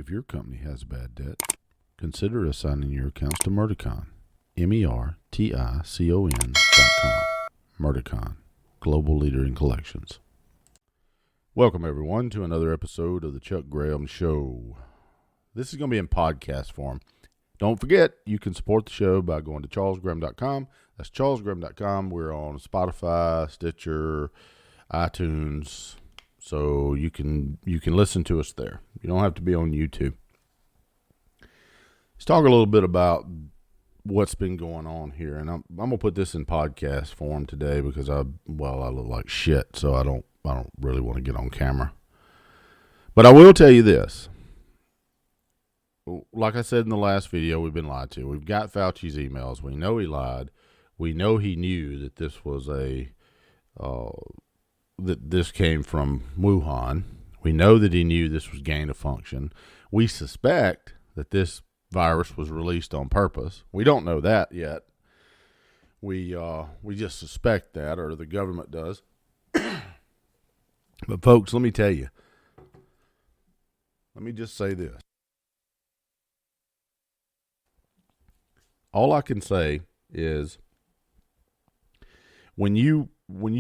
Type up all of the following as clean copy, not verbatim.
If your company has bad debt, consider assigning your accounts to Merticon. MERTICON.com. Merticon, global leader in collections. Welcome, everyone, to another episode of the Chuck Graham Show. This is going to be in podcast form. Don't forget, you can support the show by going to charlesgraham.com. That's charlesgraham.com. We're on Spotify, Stitcher, iTunes, so you can listen to us there. You don't have to be on YouTube. Let's talk a little bit about what's been going on here, and I'm gonna put this in podcast form today because I look like shit, so I don't really want to get on camera. But I will tell you this. Like I said in the last video, we've been lied to. We've got Fauci's emails. We know he lied. We know he knew that this was that this came from Wuhan. We know that he knew this was gain of function. We suspect that this virus was released on purpose. We don't know that yet. We just suspect that, or the government does. But folks, let me tell you. Let me just say this. All I can say is when you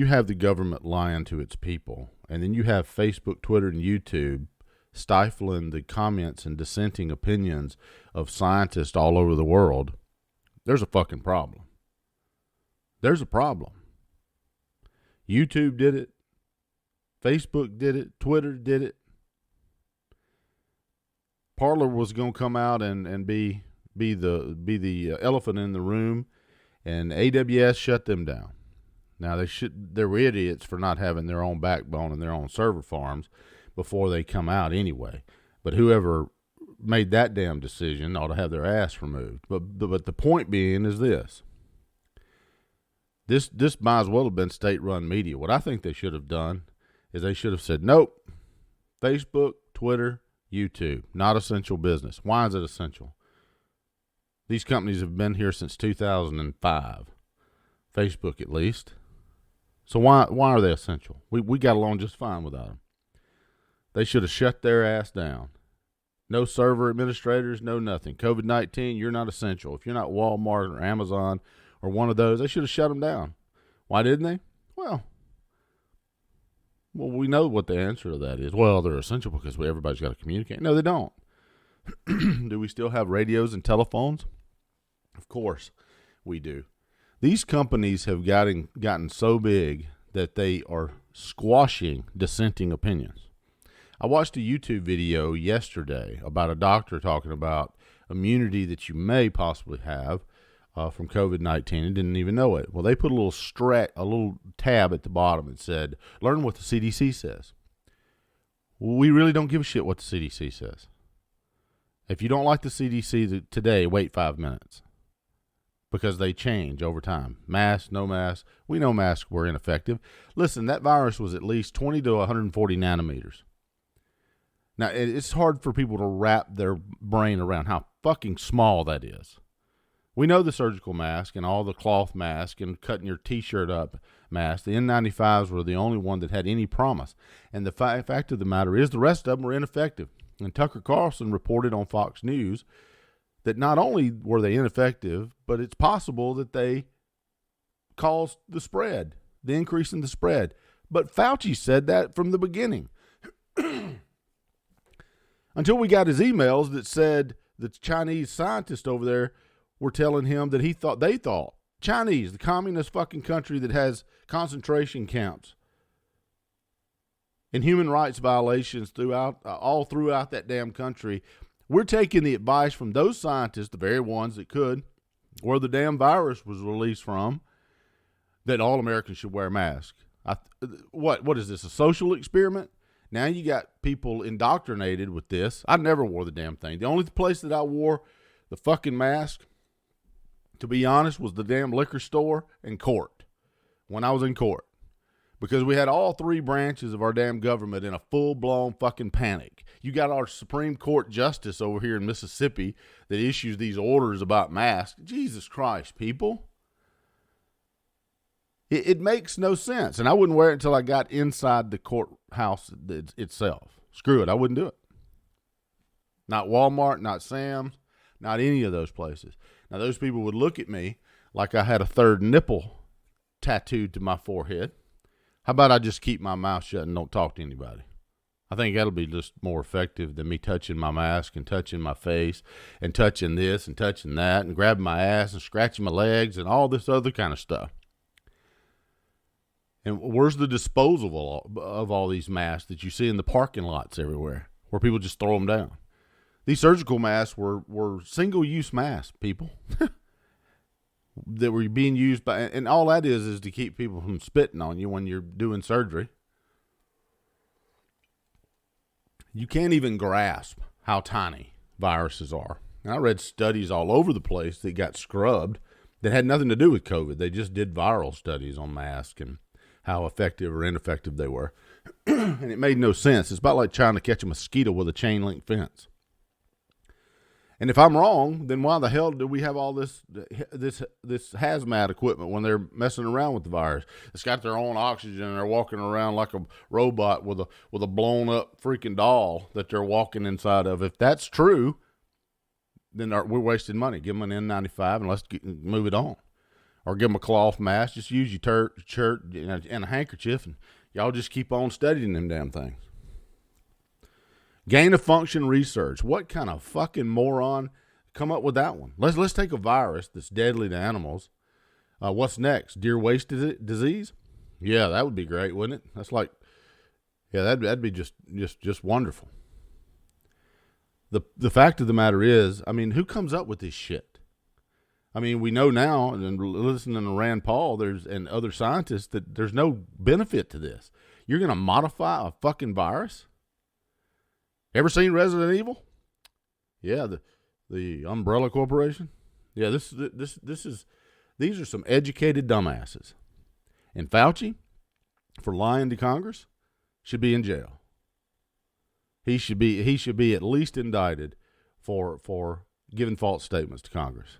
have the government lying to its people, and then you have Facebook, Twitter, and YouTube stifling the comments and dissenting opinions of scientists all over the world, there's a fucking problem. There's a problem. YouTube did it. Facebook did it. Twitter did it. Parler was going to come out and be the elephant in the room, and AWS shut them down. Now they were idiots for not having their own backbone and their own server farms before they come out anyway. But whoever made that damn decision ought to have their ass removed. But the point being is this might as well have been state-run media. What I think they should have done is they should have said, nope, Facebook, Twitter, YouTube, not essential business. Why is it essential? These companies have been here since 2005, Facebook at least. So why are they essential? We got along just fine without them. They should have shut their ass down. No server administrators, no nothing. COVID-19, you're not essential. If you're not Walmart or Amazon or one of those, they should have shut them down. Why didn't they? Well, we know what the answer to that is. Well, they're essential because everybody's got to communicate. No, they don't. Do we still have radios and telephones? Of course we do. These companies have gotten so big that they are squashing dissenting opinions. I watched a YouTube video yesterday about a doctor talking about immunity that you may possibly have from COVID-19 and didn't even know it. Well, they put a little tab at the bottom and said, learn what the CDC says. We really don't give a shit what the CDC says. If you don't like the CDC today, wait 5 minutes. Because they change over time. Mask, no mask. We know masks were ineffective. Listen, that virus was at least 20 to 140 nanometers. Now, it's hard for people to wrap their brain around how fucking small that is. We know the surgical mask and all the cloth mask and cutting your T-shirt up mask. The N95s were the only one that had any promise. And the fact of the matter is the rest of them were ineffective. And Tucker Carlson reported on Fox News that not only were they ineffective, but it's possible that they caused the spread, the increase in the spread. But Fauci said that from the beginning. Until we got his emails that said the Chinese scientists over there were telling him that they thought Chinese, the communist fucking country that has concentration camps and human rights violations all throughout that damn country. We're taking the advice from those scientists, the very ones that could, where the damn virus was released from, that all Americans should wear masks. What is this, a social experiment? Now you got people indoctrinated with this. I never wore the damn thing. The only place that I wore the fucking mask, to be honest, was the damn liquor store and court, when I was in court. Because we had all three branches of our damn government in a full-blown fucking panic. You got our Supreme Court justice over here in Mississippi that issues these orders about masks. Jesus Christ, people. It makes no sense. And I wouldn't wear it until I got inside the courthouse itself. Screw it. I wouldn't do it. Not Walmart, not Sam's, not any of those places. Now, those people would look at me like I had a third nipple tattooed to my forehead. How about I just keep my mouth shut and don't talk to anybody? I think that'll be just more effective than me touching my mask and touching my face and touching this and touching that and grabbing my ass and scratching my legs and all this other kind of stuff. And where's the disposal of all these masks that you see in the parking lots everywhere where people just throw them down? These surgical masks were single-use masks, people, that were being used by, and all that is to keep people from spitting on you when you're doing surgery. You can't even grasp how tiny viruses are. And I read studies all over the place that got scrubbed that had nothing to do with COVID. They just did viral studies on masks and how effective or ineffective they were. And it made no sense. It's about like trying to catch a mosquito with a chain link fence. And if I'm wrong, then why the hell do we have all this hazmat equipment when they're messing around with the virus? It's got their own oxygen and they're walking around like a robot with a blown up freaking doll that they're walking inside of. If that's true, then we're wasting money. Give them an N95 and let's move it on. Or give them a cloth mask. Just use your shirt and a handkerchief, and y'all just keep on studying them damn things. Gain of function research. What kind of fucking moron come up with that one? Let's take a virus that's deadly to animals. What's next? Deer waste disease? Yeah, that would be great, wouldn't it? That's like, yeah, that'd be just wonderful. The fact of the matter is, I mean, who comes up with this shit? I mean, we know now, and listening to Rand Paul, and other scientists, that there's no benefit to this. You're going to modify a fucking virus? Ever seen Resident Evil? Yeah, the Umbrella Corporation. Yeah, these are some educated dumbasses. And Fauci, for lying to Congress, should be in jail. He should be at least indicted for giving false statements to Congress.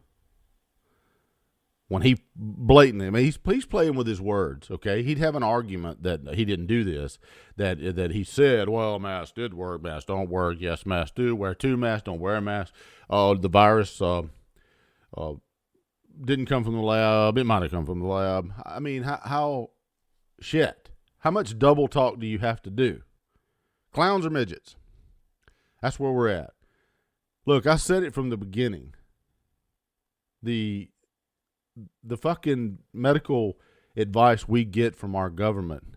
When he blatantly, I mean, he's playing with his words, okay? He'd have an argument that he didn't do this, that he said, well, masks did work, masks don't work, yes, masks do, wear 2 masks, don't wear a mask. The virus didn't come from the lab, it might have come from the lab. I mean, how much double talk do you have to do? Clowns or midgets? That's where we're at. Look, I said it from the beginning. The fucking medical advice we get from our government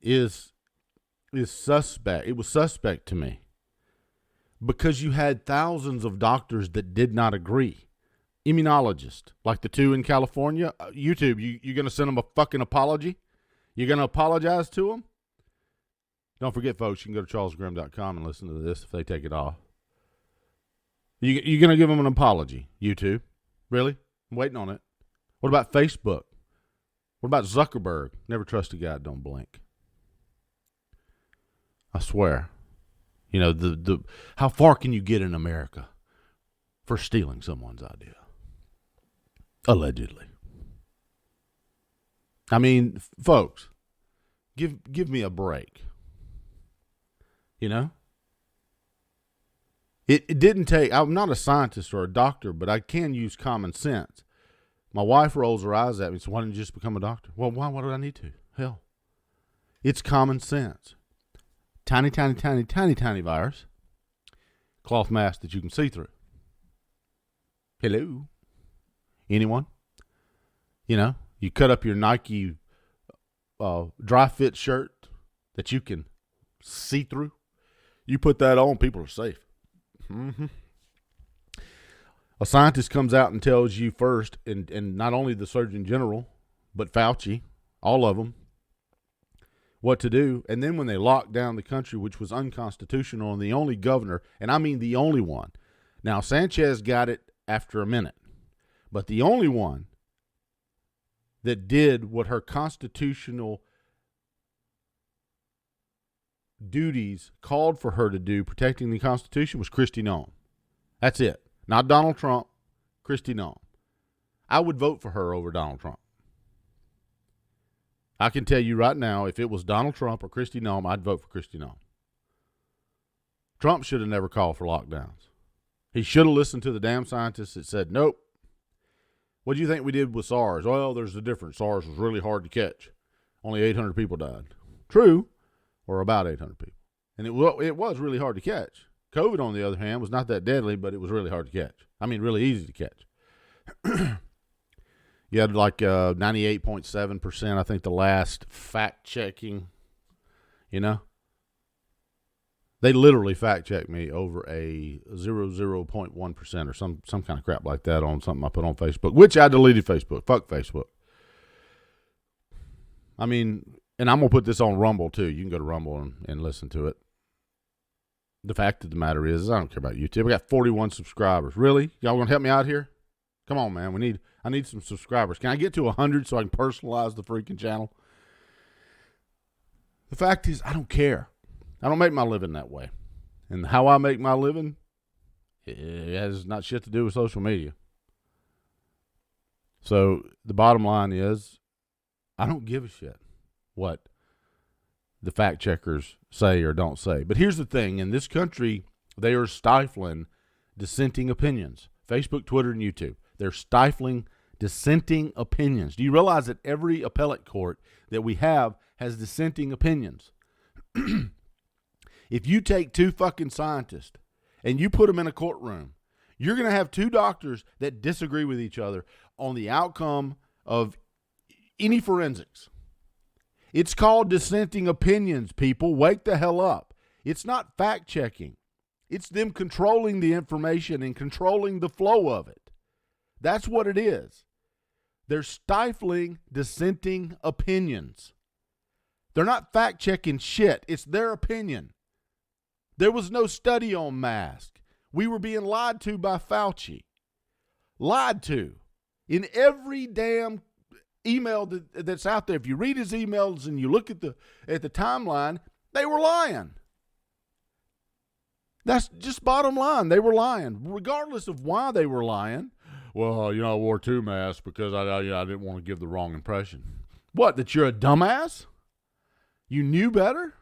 is suspect. It was suspect to me because you had thousands of doctors that did not agree. Immunologists, like the 2 in California. YouTube, you going to send them a fucking apology? You're going to apologize to them? Don't forget, folks, you can go to charlesgraham.com and listen to this if they take it off. You're going to give them an apology, YouTube? Really? I'm waiting on it. What about Facebook? What about Zuckerberg? Never trust a guy that don't blink. I swear. You know, the how far can you get in America for stealing someone's idea? Allegedly. I mean, folks, give me a break. You know? It didn't take, I'm not a scientist or a doctor, but I can use common sense. My wife rolls her eyes at me, so why didn't you just become a doctor? Well, why would I need to? Hell. It's common sense. Tiny, tiny, tiny, tiny, tiny virus. Cloth mask that you can see through. Hello? Anyone? You know, you cut up your Nike dry fit shirt that you can see through. You put that on, people are safe. Mm-hmm. A scientist comes out and tells you first, and not only the Surgeon General, but Fauci, all of them, what to do. And then when they locked down the country, which was unconstitutional, and the only governor, and I mean the only one. Now, Sanchez got it after a minute, but the only one that did what her constitutional duties called for her to do, protecting the Constitution, was Kristi Noem. That's it. Not Donald Trump, Kristi Noem. I would vote for her over Donald Trump. I can tell you right now, if it was Donald Trump or Kristi Noem, I'd vote for Kristi Noem. Trump should have never called for lockdowns. He should have listened to the damn scientists that said, nope. What do you think we did with SARS? Well, there's a difference. SARS was really hard to catch. Only 800 people died. True, or about 800 people. And it was really hard to catch. COVID, on the other hand, was not that deadly, but it was really hard to catch. I mean, really easy to catch. You had like 98.7%, I think, the last fact-checking, you know. They literally fact-checked me over a 0.1% or some kind of crap like that on something I put on Facebook, which I deleted Facebook. Fuck Facebook. I mean, and I'm going to put this on Rumble, too. You can go to Rumble and listen to it. The fact of the matter is, I don't care about YouTube. I got 41 subscribers. Really? Y'all going to help me out here? Come on, man. I need some subscribers. Can I get to 100 so I can personalize the freaking channel? The fact is, I don't care. I don't make my living that way. And how I make my living, it has not shit to do with social media. So the bottom line is, I don't give a shit what the fact checkers say or don't say. But here's the thing. In this country, they are stifling dissenting opinions. Facebook, Twitter, and YouTube. They're stifling dissenting opinions. Do you realize that every appellate court that we have has dissenting opinions? If you take two fucking scientists and you put them in a courtroom, you're going to have two doctors that disagree with each other on the outcome of any forensics. It's called dissenting opinions, people. Wake the hell up. It's not fact-checking. It's them controlling the information and controlling the flow of it. That's what it is. They're stifling dissenting opinions. They're not fact-checking shit. It's their opinion. There was no study on masks. We were being lied to by Fauci. Lied to. In every damn email that's out there. If you read his emails and you look at the timeline, they were lying. That's just bottom line. They were lying, regardless of why they were lying. Well, I wore two masks because I didn't want to give the wrong impression. What, that you're a dumbass? You knew better?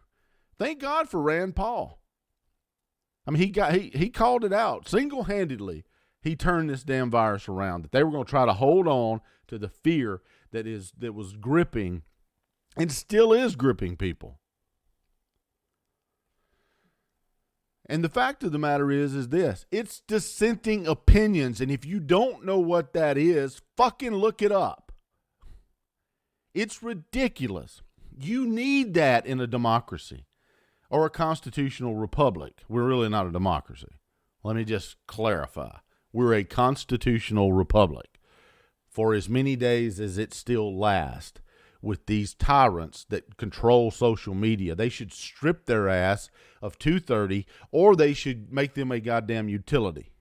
Thank God for Rand Paul. I mean, he called it out single-handedly. He turned this damn virus around. That they were going to try to hold on to the fear that was gripping and still is gripping people. And the fact of the matter is this. It's dissenting opinions, and if you don't know what that is, fucking look it up. It's ridiculous. You need that in a democracy or a constitutional republic. We're really not a democracy. Let me just clarify. We're a constitutional republic for as many days as it still lasts with these tyrants that control social media. They should strip their ass of 230, or they should make them a goddamn utility.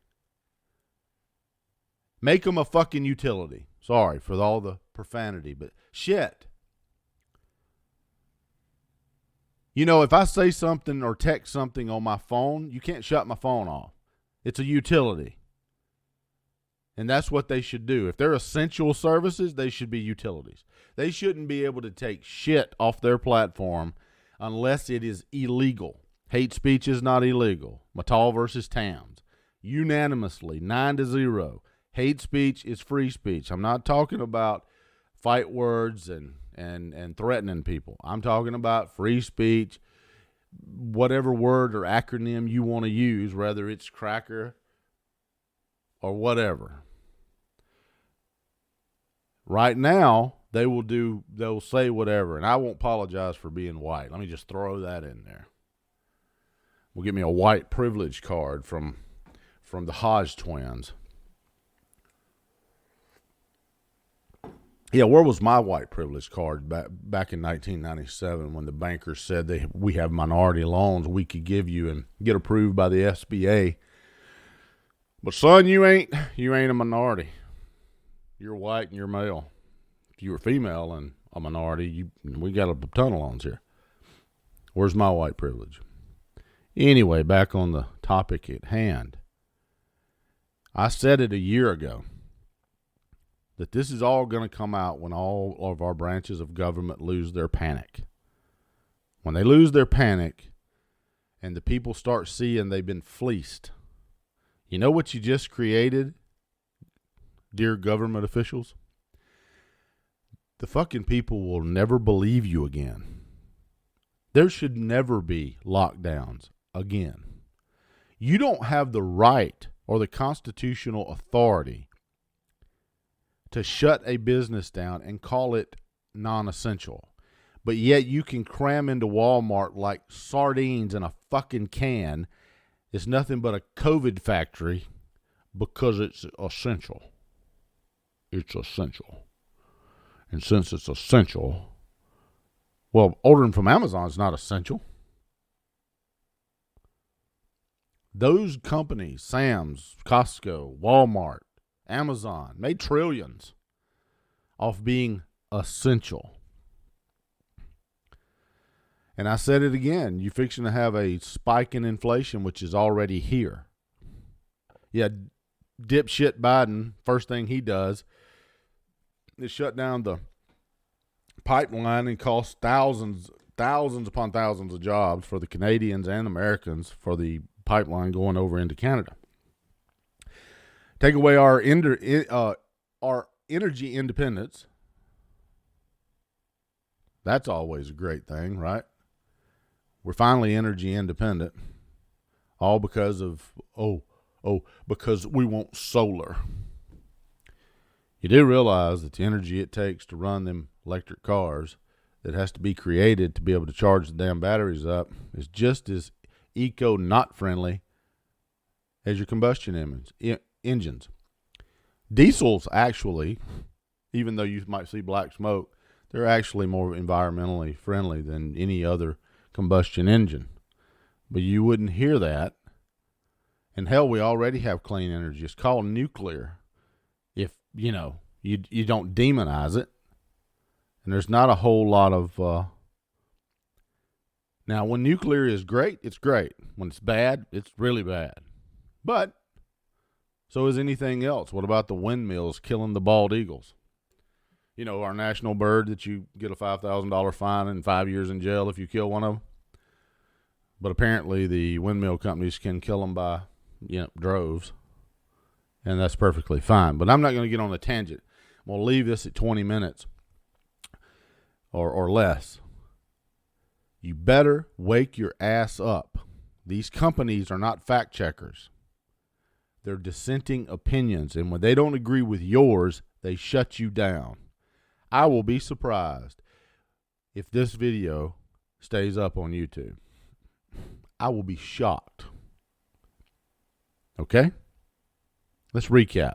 Make them a fucking utility. Sorry for all the profanity, but shit. If I say something or text something on my phone, you can't shut my phone off. It's a utility. And that's what they should do. If they're essential services, they should be utilities. They shouldn't be able to take shit off their platform unless it is illegal. Hate speech is not illegal. Mattal versus Towns. Unanimously, 9-0. Hate speech is free speech. I'm not talking about fight words and threatening people. I'm talking about free speech, whatever word or acronym you want to use, whether it's cracker or whatever. Right now, they'll say whatever, and I won't apologize for being white. Let me just throw that in there. Will give me a white privilege card from the Hodge twins. Yeah, where was my white privilege card back in 1997 when the bankers said we have minority loans we could give you and get approved by the SBA? But son, you ain't a minority. You're white and you're male. If you were female and a minority, we got a ton of loans here. Where's my white privilege? Anyway, back on the topic at hand. I said it a year ago that this is all going to come out when all of our branches of government lose their panic. When they lose their panic and the people start seeing they've been fleeced, you know what you just created, dear government officials? The fucking people will never believe you again. There should never be lockdowns again. You don't have the right or the constitutional authority to shut a business down and call it non-essential. But yet you can cram into Walmart like sardines in a fucking can. It's nothing but a COVID factory because it's essential. It's essential. And since it's essential, well, ordering from Amazon is not essential. Those companies, Sam's, Costco, Walmart, Amazon, made trillions off being essential. And I said it again, you're fixing to have a spike in inflation, which is already here. Yeah, dipshit Biden, first thing he does is shut down the pipeline and cost thousands upon thousands of jobs for the Canadians and Americans for the pipeline going over into Canada. Take away our energy independence. That's always a great thing, right? We're finally energy independent. All because of, because we want solar. You do realize that the energy it takes to run them electric cars that has to be created to be able to charge the damn batteries up is just as not friendly as your combustion engines. Diesels actually, even though you might see black smoke, they're actually more environmentally friendly than any other combustion engine. But you wouldn't hear that. And hell, we already have clean energy. It's called nuclear. If, you don't demonize it. And there's not a whole lot of... Now, when nuclear is great, it's great. When it's bad, it's really bad. But so is anything else. What about the windmills killing the bald eagles? Our national bird that you get a $5,000 fine and 5 years in jail if you kill one of them. But apparently the windmill companies can kill them by, droves. And that's perfectly fine. But I'm not going to get on a tangent. I'm going to leave this at 20 minutes or less. You better wake your ass up. These companies are not fact checkers. They're dissenting opinions. And when they don't agree with yours, they shut you down. I will be surprised if this video stays up on YouTube. I will be shocked. Okay? Let's recap.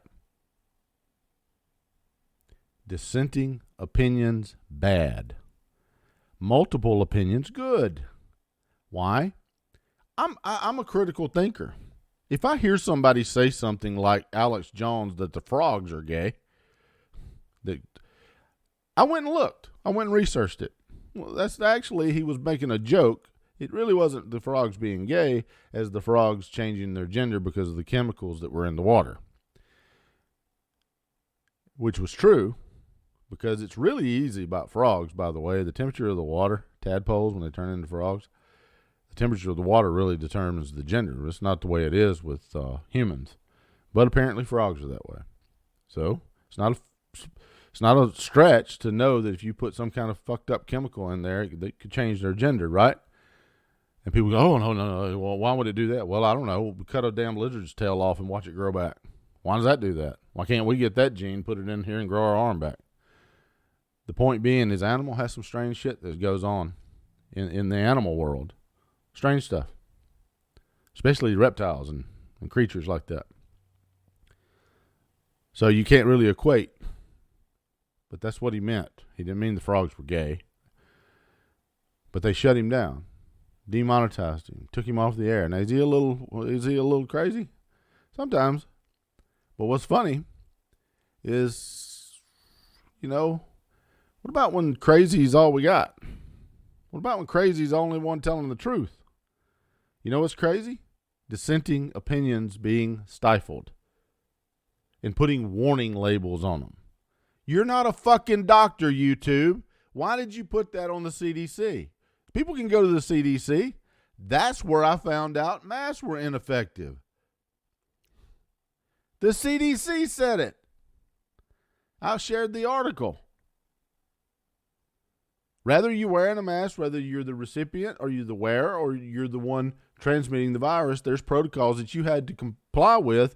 Dissenting opinions, bad. Multiple opinions, good. Why? I'm a critical thinker. If I hear somebody say something like Alex Jones that the frogs are gay, I went and looked. I went and researched it. Well, that's actually, he was making a joke. It really wasn't the frogs being gay as the frogs changing their gender because of the chemicals that were in the water. Which was true, because it's really easy about frogs, by the way. The temperature of the water, tadpoles, when they turn into frogs, the temperature of the water really determines the gender. It's not the way it is with humans. But apparently frogs are that way. So it's not a stretch to know that if you put some kind of fucked up chemical in there, they could change their gender, right? And people go, oh, no. Well, why would it do that? Well, I don't know. We cut a damn lizard's tail off and watch it grow back. Why does that do that? Why can't we get that gene, put it in here, and grow our arm back? The point being is animal has some strange shit that goes on in the animal world. Strange stuff. Especially reptiles and creatures like that. So you can't really equate. But that's what he meant. He didn't mean the frogs were gay. But they shut him down. Demonetized him. Took him off the air. Now, is he a little crazy? Sometimes. But what's funny is, what about when crazy's all we got? What about when crazy's the only one telling the truth? You know what's crazy? Dissenting opinions being stifled and putting warning labels on them. You're not a fucking doctor, YouTube. Why did you put that on the CDC? People can go to the CDC. That's where I found out masks were ineffective. The CDC said it. I shared the article. Whether you're wearing a mask, whether you're the recipient or you're the wearer or you're the one transmitting the virus, there's protocols that you had to comply with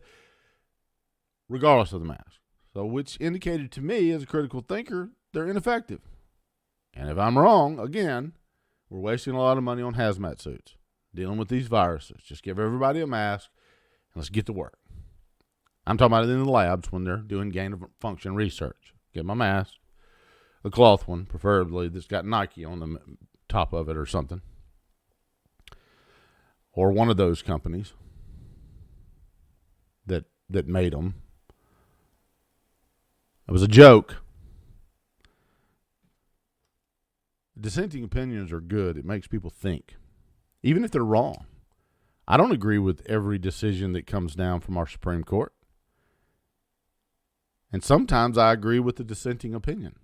regardless of the mask. So which indicated to me as a critical thinker, they're ineffective. And if I'm wrong, again, we're wasting a lot of money on hazmat suits, dealing with these viruses. Just give everybody a mask and let's get to work. I'm talking about it in the labs when they're doing gain of function research. Get my mask, a cloth one, preferably that's got Nike on the top of it or something. Or one of those companies that made them. It was a joke. Dissenting opinions are good. It makes people think, even if they're wrong. I don't agree with every decision that comes down from our Supreme Court. And sometimes I agree with the dissenting opinion.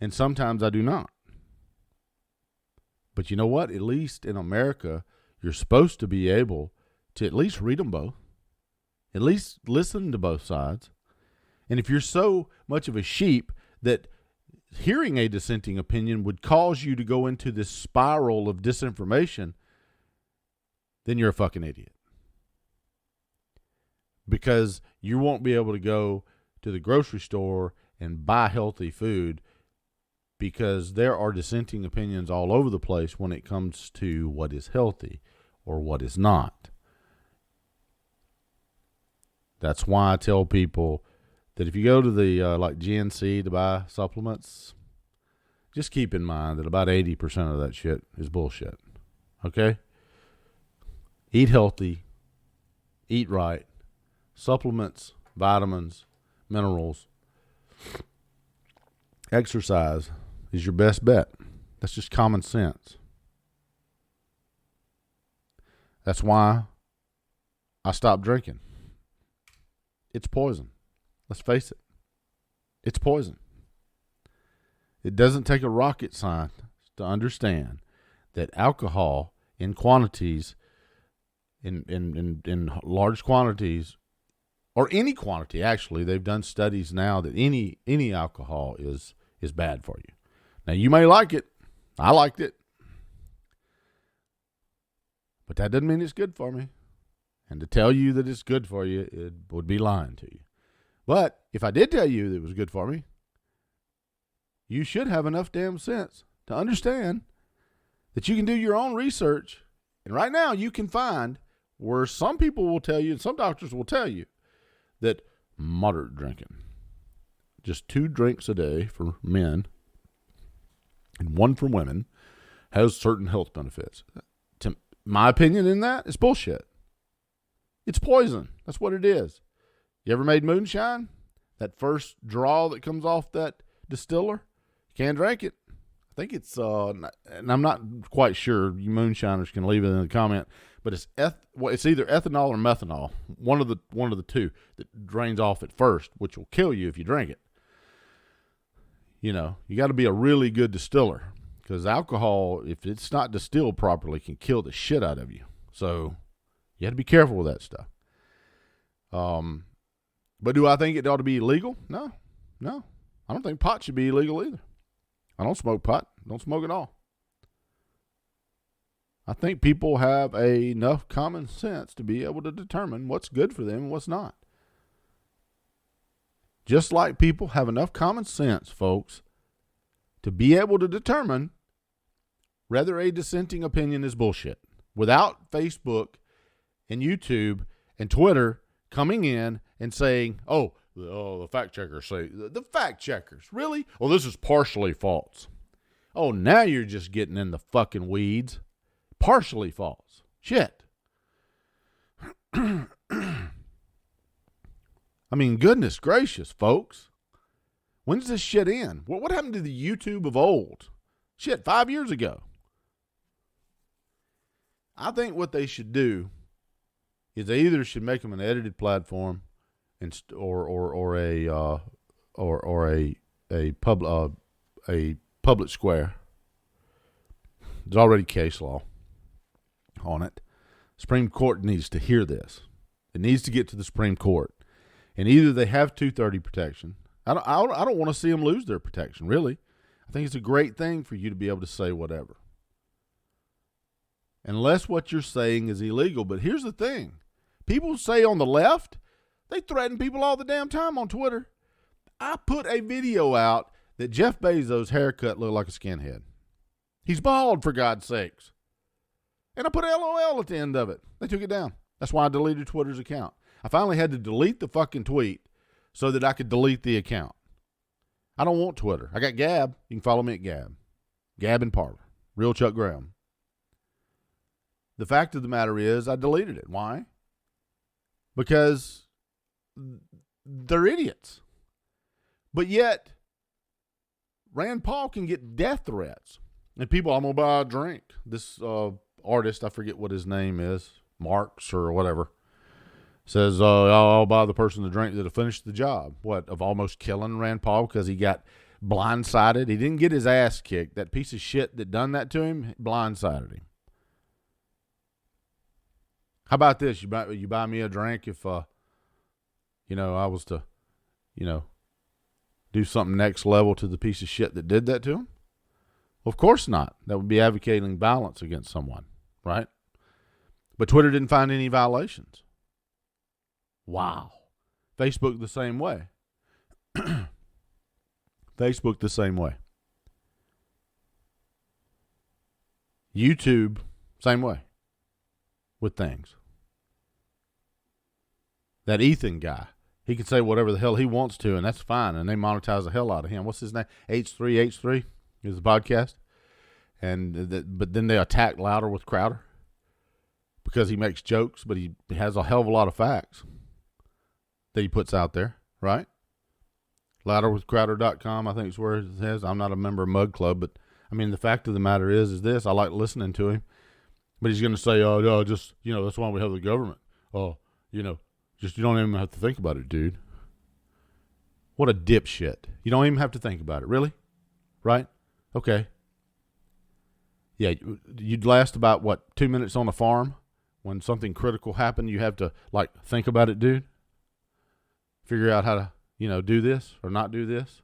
And sometimes I do not. But you know what? At least in America, you're supposed to be able to at least read them both. At least listen to both sides. And if you're so much of a sheep that hearing a dissenting opinion would cause you to go into this spiral of disinformation, then you're a fucking idiot. Because you won't be able to go to the grocery store and buy healthy food because there are dissenting opinions all over the place when it comes to what is healthy or what is not. That's why I tell people that if you go to the like GNC to buy supplements, just keep in mind that about 80% of that shit is bullshit. Okay? Eat healthy. Eat right. Supplements, vitamins, minerals. Exercise is your best bet. That's just common sense. That's why I stopped drinking. It's poison. Let's face it. It's poison. It doesn't take a rocket scientist to understand that alcohol in quantities, in large quantities, or any quantity, actually, they've done studies now that any alcohol is bad for you. Now, you may like it. I liked it. But that doesn't mean it's good for me. And to tell you that it's good for you, it would be lying to you. But if I did tell you that it was good for me, you should have enough damn sense to understand that you can do your own research. And right now you can find where some people will tell you, and some doctors will tell you, that moderate drinking, just 2 drinks a day for men and 1 for women, has certain health benefits. To my opinion in that is bullshit. It's poison. That's what it is. You ever made moonshine? That first draw that comes off that distiller? You can't drink it. I think it's, and I'm not quite sure. You moonshiners can leave it in the comment. But it's it's either ethanol or methanol. One of the two that drains off at first, which will kill you if you drink it. You know, you got to be a really good distiller because alcohol, if it's not distilled properly, can kill the shit out of you. So you have to be careful with that stuff. But do I think it ought to be illegal? No. I don't think pot should be illegal either. I don't smoke pot. Don't smoke at all. I think people have enough common sense to be able to determine what's good for them and what's not. Just like people have enough common sense, folks, to be able to determine whether a dissenting opinion is bullshit. Without Facebook and YouTube and Twitter coming in and saying, oh, the fact checkers say, the fact checkers, really? Oh, this is partially false. Oh, now you're just getting in the fucking weeds. Partially false. Shit. I mean, goodness gracious, folks. When's this shit end? What happened to the YouTube of old? Shit, 5 years ago. I think what they should do is they either should make them an edited platform or a public square. There's already case law. on it. Supreme Court needs to hear this. It needs to get to the Supreme Court. And either they have 230 protection. I don't want to see them lose their protection, really. I think it's a great thing for you to be able to say whatever. Unless what you're saying is illegal. But here's the thing. People say on the left, they threaten people all the damn time on Twitter. I put a video out that Jeff Bezos' haircut looked like a skinhead. He's bald, for God's sakes. And I put LOL at the end of it. They took it down. That's why I deleted Twitter's account. I finally had to delete the fucking tweet so that I could delete the account. I don't want Twitter. I got Gab. You can follow me at Gab. Gab and Parler. Real Chuck Graham. The fact of the matter is I deleted it. Why? Because they're idiots. But yet, Rand Paul can get death threats. And people, I'm going to buy a drink. This artist, I forget what his name is, Marx or whatever, says, I'll buy the person the drink that'll finish the job. What, of almost killing Rand Paul because he got blindsided? He didn't get his ass kicked. That piece of shit that done that to him blindsided him. How about this? You buy me a drink if, I was to, do something next level to the piece of shit that did that to him? Well, of course not. That would be advocating violence against someone, right? But Twitter didn't find any violations. Wow. Facebook the same way. Facebook the same way. YouTube, same way. With things. That Ethan guy, he can say whatever the hell he wants to, and that's fine, and they monetize the hell out of him. What's his name? H3 is the podcast. But then they attack Louder with Crowder because he makes jokes, but he has a hell of a lot of facts that he puts out there, right? Louderwithcrowder.com, I think is where it says. I'm not a member of Mug Club, but I mean, the fact of the matter is this. I like listening to him. But he's going to say, that's why we have the government. You don't even have to think about it, dude. What a dipshit. You don't even have to think about it. Really? Right? Okay. Yeah, you'd last about, 2 minutes on a farm? When something critical happened, you have to, think about it, dude? Figure out how to, do this or not do this?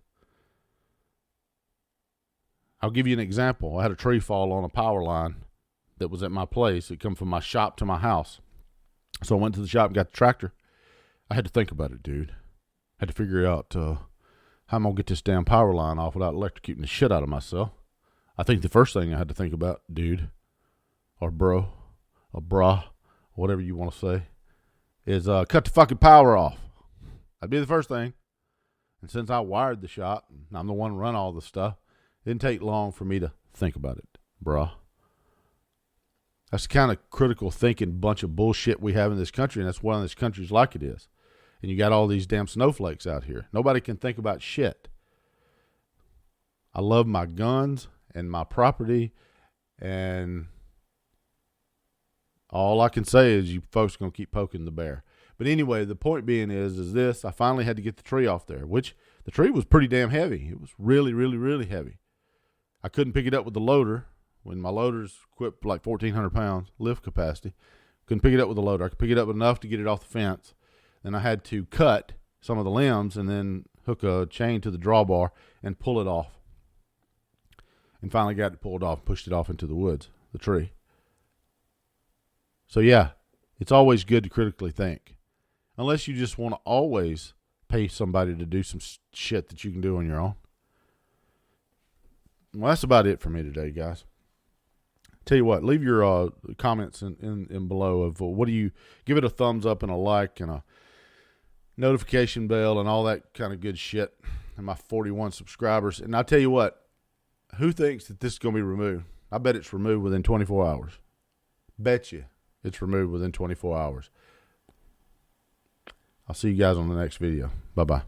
I'll give you an example. I had a tree fall on a power line that was at my place. It come from my shop to my house. So I went to the shop and got the tractor. I had to think about it, dude. I had to figure out how I'm going to get this damn power line off without electrocuting the shit out of myself. I think the first thing I had to think about, dude, or bro, or brah, whatever you want to say, is cut the fucking power off. That'd be the first thing. And since I wired the shop, and I'm the one who run all the stuff, it didn't take long for me to think about it, bruh. That's the kind of critical thinking bunch of bullshit we have in this country, and that's one of these countries like it is. And you got all these damn snowflakes out here. Nobody can think about shit. I love my guns and my property, and all I can say is you folks are going to keep poking the bear. But anyway, the point being is this. I finally had to get the tree off there, which the tree was pretty damn heavy. It was really, really, really heavy. I couldn't pick it up with the loader. When my loader's equipped like 1,400 pounds lift capacity, couldn't pick it up with the loader. I could pick it up enough to get it off the fence. Then I had to cut some of the limbs and then hook a chain to the drawbar and pull it off. And finally got it pulled off, pushed it off into the woods, the tree. So yeah, it's always good to critically think. Unless you just want to always pay somebody to do some shit that you can do on your own. Well, that's about it for me today, guys. Tell you what, leave your comments in below of what do you, give it a thumbs up and a like and a notification bell and all that kind of good shit, and my 41 subscribers. And I'll tell you what, who thinks that this is going to be removed? I bet it's removed within 24 hours. Bet you it's removed within 24 hours. I'll see you guys on the next video. Bye-bye.